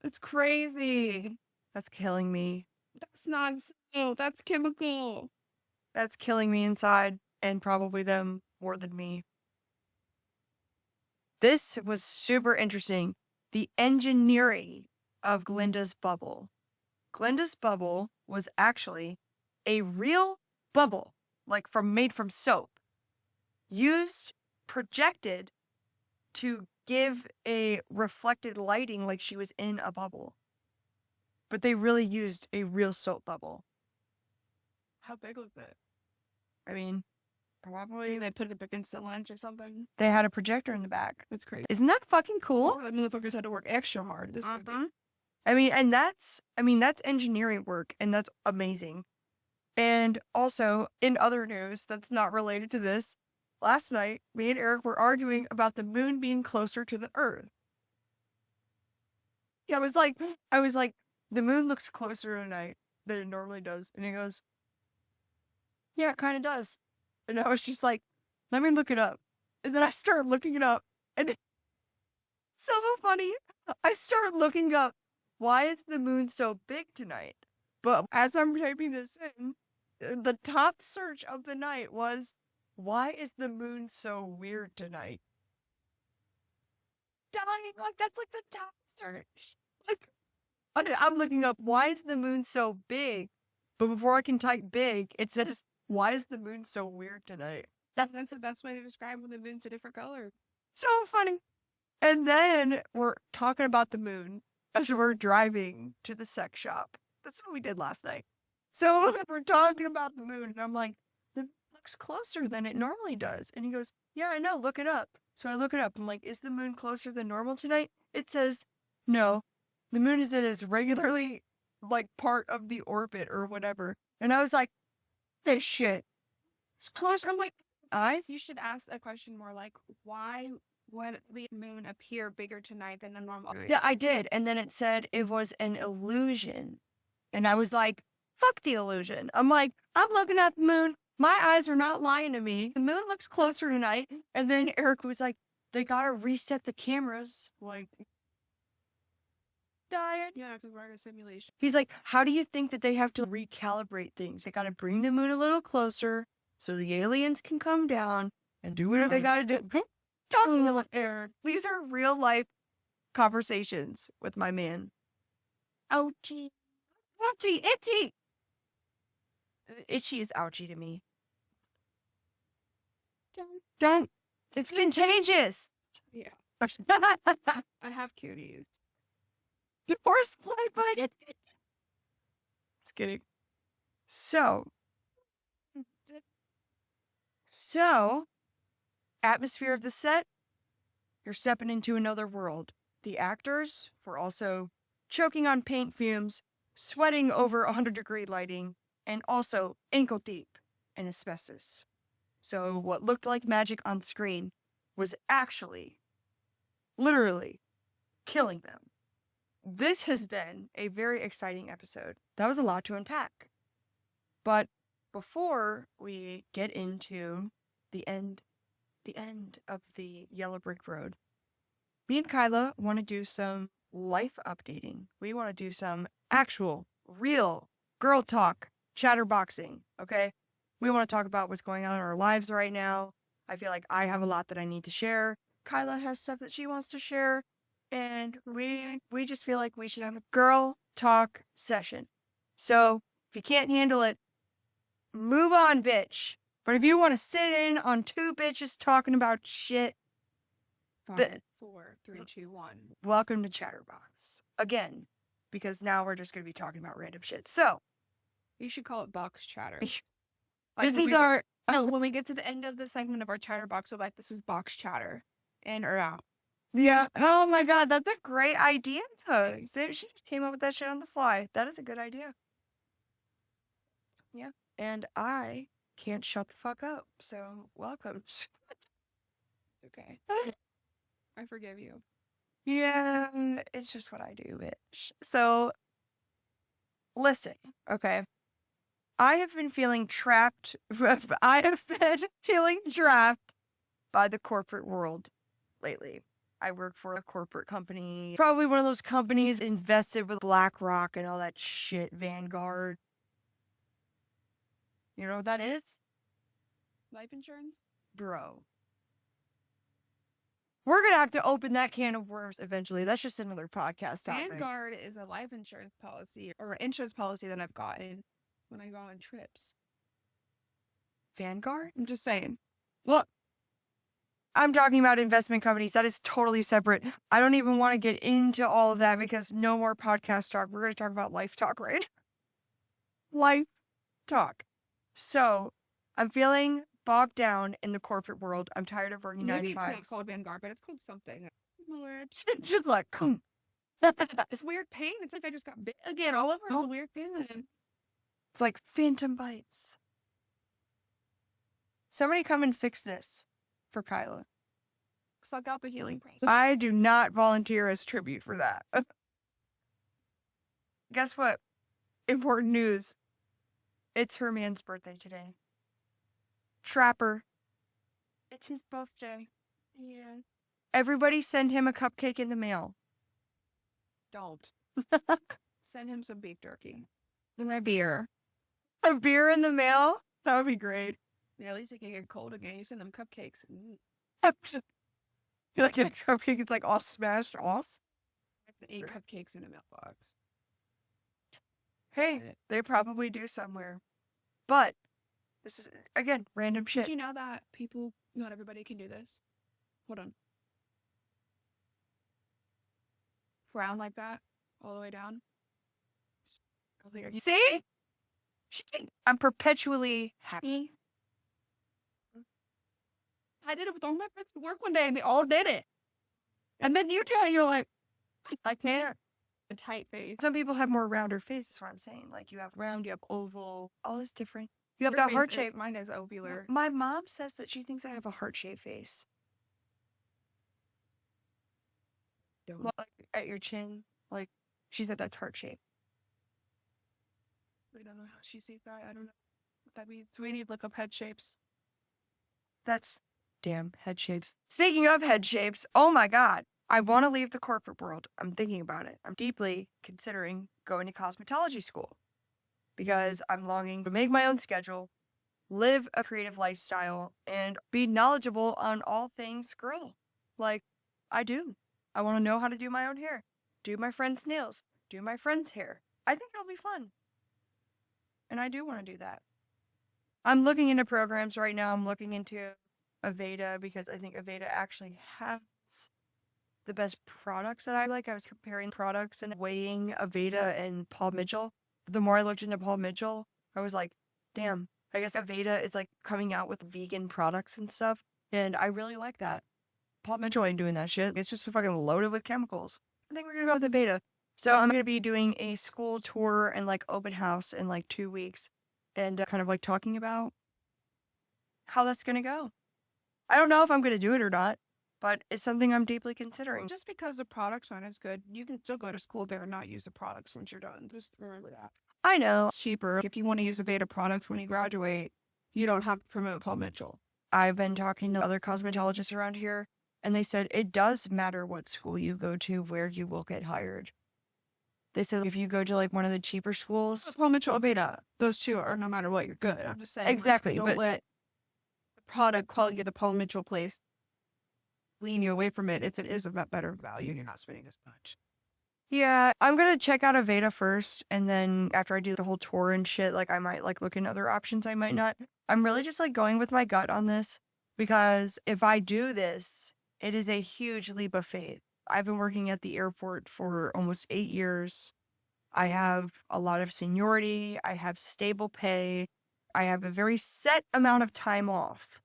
It's crazy. That's killing me. That's not so. That's chemical. That's killing me inside, and probably them more than me. This was super interesting. The engineering of Glinda's bubble. Glinda's bubble was actually a real bubble, like made from soap, projected to give a reflected lighting like she was in a bubble. But they really used a real soap bubble. How big was it? I mean, probably They put it up against the lens or something. they had a projector in the back. That's crazy. Isn't that fucking cool? The motherfuckers had to work extra hard. This I mean, that's engineering work, and that's amazing. And also, in other news that's not related to this, last night, me and Eric were arguing about the moon being closer to the Earth. Yeah, I was like, the moon looks closer tonight than it normally does. And he goes, yeah, it kind of does. And I was just like, let me look it up. And then I started looking it up. And it's so funny. I started looking up, why is the moon so big tonight? But as I'm typing this in, the top search of the night was, why is the moon so weird tonight? Dying, like, that's like the top search. Like, I'm looking up, why is the moon so big? But before I can type big, it says, why is the moon so weird tonight? That's the best way to describe when the moon's a different color. So funny. And then we're talking about the moon as we're driving to the sex shop. That's what we did last night. So we're talking about the moon, and I'm like, the moon looks closer than it normally does. And he goes, yeah, I know, look it up. So I look it up. I'm like, is the moon closer than normal tonight? It says, no, the moon is in its regularly, like, part of the orbit or whatever. And I was like, this shit. It's closer. I'm like, eyes? You should ask a question more like, why would the moon appear bigger tonight than a normal? Yeah, I did. And then it said it was an illusion. And I was like, fuck the illusion. I'm like, I'm looking at the moon. My eyes are not lying to me. The moon looks closer tonight. And then Eric was like, they gotta reset the cameras. Like, dying. Yeah, because we're in a simulation. He's like, how do you think that they have to recalibrate things? They gotta bring the moon a little closer so the aliens can come down and do whatever they gotta do. Talking with Eric. These are real life conversations with my man. Ouchie. Ouchie, itchy. Itchy is ouchie to me. Don't. It's contagious. Yeah. I have cuties. Divorce play, but just kidding. So, atmosphere of the set, you're stepping into another world. The actors were also choking on paint fumes, sweating over 100-degree lighting, and also ankle deep in asbestos. So what looked like magic on screen was actually, literally, killing them. This has been a very exciting episode. That was a lot to unpack. But before we get into the end of the Yellow Brick Road, me and Kyla want to do some life updating. We want to do some actual, real girl talk, chatterboxing, okay? We want to talk about what's going on in our lives right now. I feel like I have a lot that I need to share. Kyla has stuff that she wants to share. And we just feel like we should have a girl talk session. So, if you can't handle it, move on, bitch. But if you want to sit in on two bitches talking about shit, 5, 4, 3, 2, 1. Welcome to Chadderbox. Again, because now we're just going to be talking about random shit. So, You should call it box chatter. this is our... No, when we get to the end of the segment of our chatterbox, we're like, this is box chatter. In or out. Yeah. Oh my god, that's a great idea, Tugs. She just came up with that shit on the fly. That is a good idea. Yeah. And I can't shut the fuck up. So, welcome. Okay. I forgive you. Yeah, it's just what I do, bitch. So, listen, okay? I have been feeling trapped. I have been feeling trapped by the corporate world lately. I work for a corporate company. Probably one of those companies invested with BlackRock and all that shit, Vanguard. You know what that is? Life insurance? Bro. We're going to have to open that can of worms eventually. That's just another podcast topic. Vanguard is a life insurance policy or insurance policy that I've gotten when I go on trips. Vanguard? I'm just saying. Look, I'm talking about investment companies. That is totally separate. I don't even want to get into all of that because no more podcast talk. We're going to talk about life talk, right? Life talk. So, I'm feeling bogged down in the corporate world. I'm tired of working 9 to Maybe 5s. it's not called Vanguard, but it's called something. It's just like, It's weird pain. It's like I just got bit again all over. It's a weird pain. It's like phantom bites. Somebody come and fix this for Kyla. Suck out the healing process. I do not volunteer as tribute for that. Guess what? Important news. It's her man's birthday today. Trapper. It's his birthday. Yeah. Everybody send him a cupcake in the mail. Don't. Send him some beef jerky. And my beer. A beer in the mail? That would be great. Yeah, at least it can get cold again. You send them cupcakes. You like a cupcake, it's like all smashed off. I have to eat cupcakes in a mailbox. Hey, they probably do somewhere. But this is, again, random shit. Did you know that people, not everybody can do this? Hold on. Frown like that, all the way down. You see? I'm perpetually happy. I did it with all my friends at work one day, and they all did it. And then you do it, and you're like, I can't. A tight face. Some people have more rounder faces, is what I'm saying. Like, you have round, you have oval, all is different. You have Your that face heart is- shape. Mine is ovular. My mom says that she thinks I have a heart-shaped face. Don't. Well, like, at your chin. Like, she said that's heart shape. I don't know how she sees that. I don't know what that means. We need to look up head shapes. That's damn head shapes. Speaking of head shapes, oh my God. I want to leave the corporate world. I'm thinking about it. I'm deeply considering going to cosmetology school because I'm longing to make my own schedule, live a creative lifestyle, and be knowledgeable on all things girl. Like, I do. I want to know how to do my own hair, do my friend's nails, do my friend's hair. I think it'll be fun. And I do want to do that. I'm looking into programs right now. I'm looking into Aveda because I think Aveda actually has the best products that I like. I was comparing products and weighing Aveda and Paul Mitchell. The more I looked into Paul Mitchell, I was like, damn, I guess Aveda is like coming out with vegan products and stuff. And I really like that. Paul Mitchell ain't doing that shit. It's just fucking loaded with chemicals. I think we're gonna go with Aveda. So I'm gonna be doing a school tour and like open house in like 2 weeks and kind of like talking about how that's gonna go. I don't know if I'm gonna do it or not, but it's something I'm deeply considering. Just because the products aren't as good, you can still go to school there and not use the products once you're done. Just remember that. I know. It's cheaper. If you want to use Aveda products when you graduate, you don't have to promote Paul Mitchell. I've been talking to other cosmetologists around here, and they said it does matter what school you go to, where you will get hired. They said if you go to like one of the cheaper schools, Paul Mitchell, Aveda, those two are no matter what, you're good. I'm just saying. Exactly, Don't but- let the product quality of the Paul Mitchell place lean you away from it if it is of that better value and you're not spending as much. yeah, I'm gonna check out Aveda first, and then after I do the whole tour and shit, like I might like look into other options. I might not. I'm really just like going with my gut on this because if I do this, it is a huge leap of faith. I've been working at the airport for almost 8 years. I have a lot of seniority. I have stable pay. I have a very set amount of time off.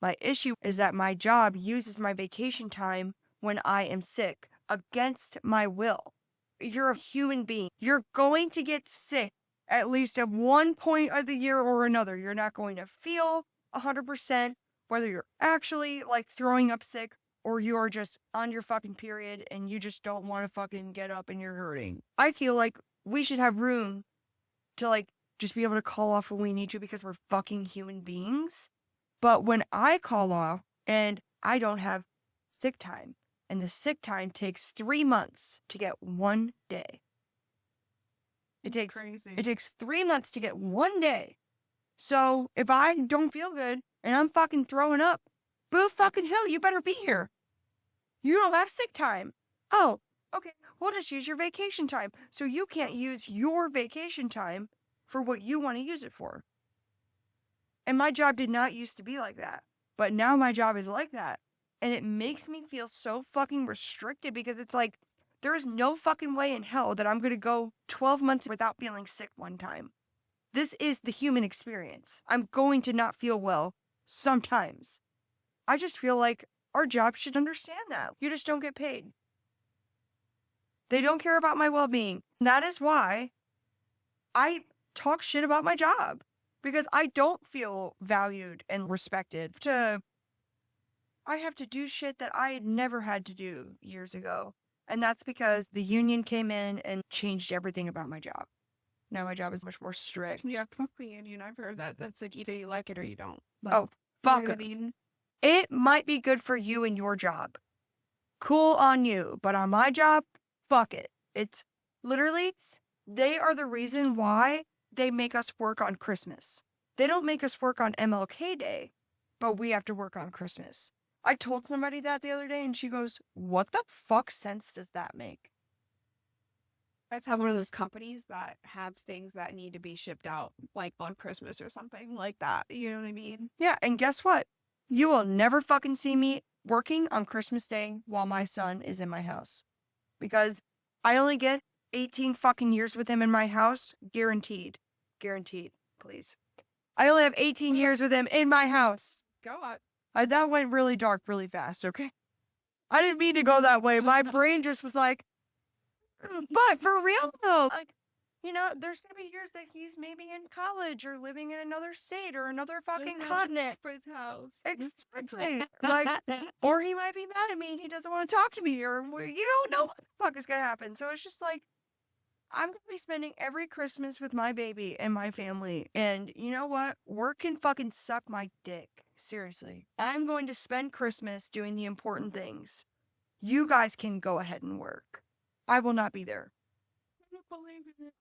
My issue is that my job uses my vacation time when I am sick against my will. You're a human being. You're going to get sick at least at one point of the year or another. You're not going to feel 100% whether you're actually like throwing up sick or you are just on your fucking period and you just don't want to fucking get up and you're hurting. I feel like we should have room to like just be able to call off when we need to because we're fucking human beings. But when I call off and I don't have sick time, And the sick time takes 3 months to get 1 day. It takes 3 months to get 1 day. So if I don't feel good and I'm fucking throwing up, boo fucking hell, you better be here. You don't have sick time. Oh, okay. We'll just use your vacation time. So you can't use your vacation time for what you want to use it for. And my job did not used to be like that. But now my job is like that. And it makes me feel so fucking restricted because it's like, there is no fucking way in hell that I'm going to go 12 months without feeling sick one time. This is the human experience. I'm going to not feel well sometimes. I just feel like our job should understand that. You just don't get paid. They don't care about my well-being. That is why I talk shit about my job. Because I don't feel valued and respected. I have to do shit that I never had to do years ago. And that's because the union came in and changed everything about my job. Now my job is much more strict. Yeah, fuck the union. I've heard that. That's like either you like it or you don't. Like, oh, fuck it. I mean? It might be good for you and your job. Cool on you. But on my job, fuck it. It's literally, they are the reason why they make us work on Christmas. They don't make us work on MLK Day, but we have to work on Christmas. I told somebody that the other day and she goes, what the fuck sense does that make? That's how one of those companies that have things that need to be shipped out, like on Christmas or something like that. You know what I mean? Yeah, and guess what? You will never fucking see me working on Christmas Day while my son is in my house. Because I only get 18 fucking years with him in my house, guaranteed. Guaranteed, please. I only have 18 years with him in my house. Go on. That went really dark really fast, okay? I didn't mean to go that way. My brain just was like, but for real though, like, you know, there's gonna be years that he's maybe in college or living in another state or another fucking continent. For his house. Exactly. Like, or he might be mad at me and he doesn't want to talk to me, or you don't know what the fuck is gonna happen. So it's just like, I'm gonna be spending every Christmas with my baby and my family. And you know what? Work can fucking suck my dick. Seriously. I'm going to spend Christmas doing the important things. You guys can go ahead and work. I will not be there. I don't believe in it.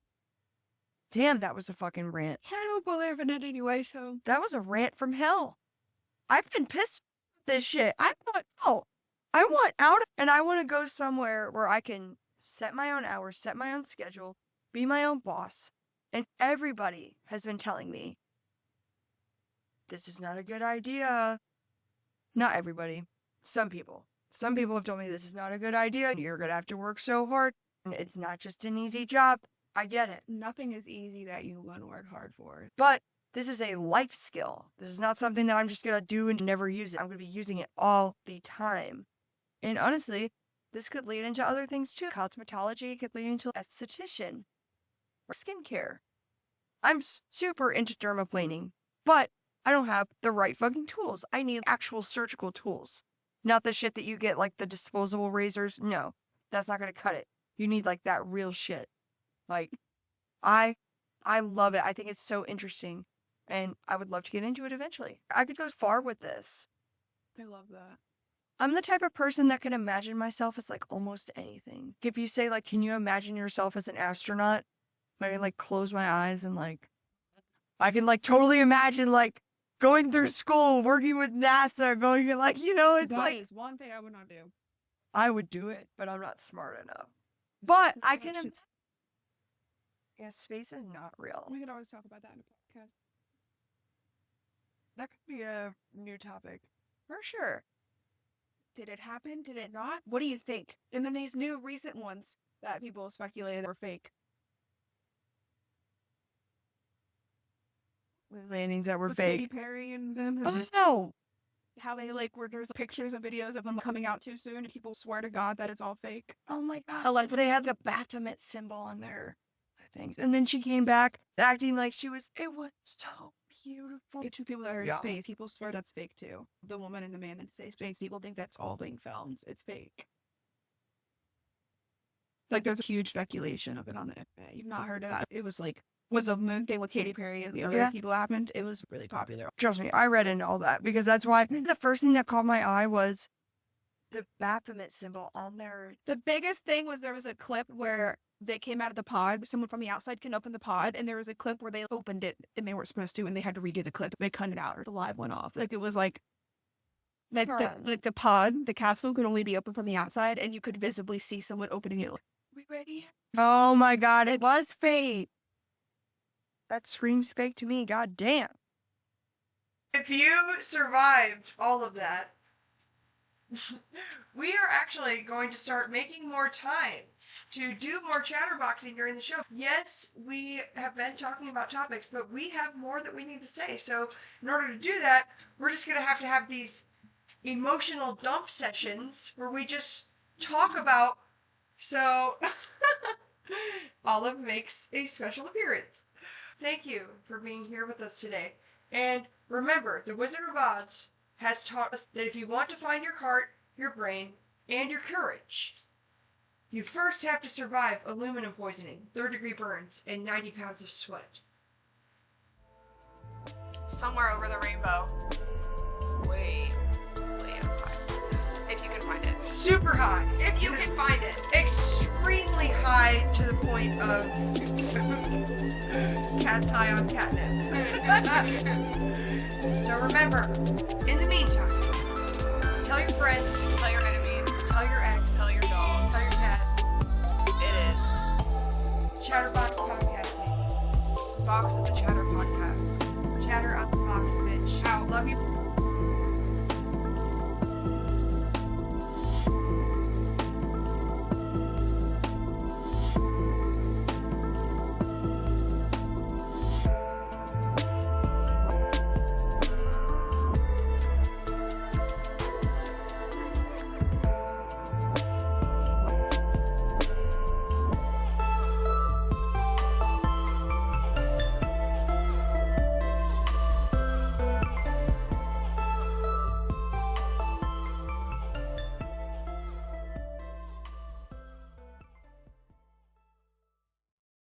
Damn, that was a fucking rant. I don't believe in it anyway, so. That was a rant from hell. I've been pissed at this shit. I want out, and I want to go somewhere where I can set my own hours, set my own schedule, be my own boss. And everybody has been telling me, this is not a good idea. Not everybody. Some people. Some people have told me this is not a good idea. You're going to have to work so hard. It's not just an easy job. I get it. Nothing is easy that you want to work hard for. But this is a life skill. This is not something that I'm just going to do and never use it. I'm going to be using it all the time. And honestly, this could lead into other things too. Cosmetology could lead into esthetician or skincare. I'm super into dermaplaning, but I don't have the right fucking tools. I need actual surgical tools. Not the shit that you get like the disposable razors. No, that's not going to cut it. You need like that real shit. Like, I love it. I think it's so interesting. And I would love to get into it eventually. I could go far with this. I love that. I'm the type of person that can imagine myself as like almost anything. If you say like, can you imagine yourself as an astronaut? I can like close my eyes and like, I can like totally imagine like going through school, working with NASA, going like, you know, it's that like. That is one thing I would not do. I would do it, but I'm not smart enough. But I can. Yeah, space is not real. We could always talk about that in a podcast. That could be a new topic. For sure. Did it happen? Did it not? What do you think? And then these new recent ones that people speculated were fake. Landings that were With fake. Katy Perry and them. Oh no! How they like where there's pictures and videos of them coming out too soon, and people swear to God that it's all fake. Oh my God! Like they had the Baphomet symbol on their things, and then she came back acting like she was. It was so beautiful. The two people that are in space, people swear that's fake too. The woman and the man in space, people think that's all being filmed. It's fake. Like there's a huge speculation of it on the internet. You've not heard of that? It was like with the moon thing with Katy Perry and the other people happened. It was really popular. Trust me, I read into all that because that's why the first thing that caught my eye was the Baphomet symbol on there. The biggest thing was there was a clip where they came out of the pod. Someone from the outside can open the pod, and there was a clip where they opened it and they weren't supposed to, and they had to redo the clip. They cut it out, or the live went off. Like it was like the pod, the capsule could only be open from the outside, and you could visibly see someone opening it. Like, we ready? Oh my god, it was fake. That screams fake to me. God damn. If you survived all of that, we are actually going to start making more time to do more chatterboxing during the show. Yes, we have been talking about topics, but we have more that we need to say. So in order to do that, we're just going to have these emotional dump sessions where we just talk about. So Olive makes a special appearance. Thank you for being here with us today. And remember, the Wizard of Oz has taught us that if you want to find your heart, your brain, and your courage, you first have to survive aluminum poisoning, third-degree burns, and 90 pounds of sweat. Somewhere over the rainbow. Way up high. If you can find it. Super high. If you can find it. Extremely high to the point of cat's high on catnip. So remember, in the meantime, tell your friends, Tell your enemies. tell your ex, Tell your dog. tell your cat. It is. Chatterbox Podcast. Box of the Chatter podcast. Chatter out the box, bitch. Out. Love you.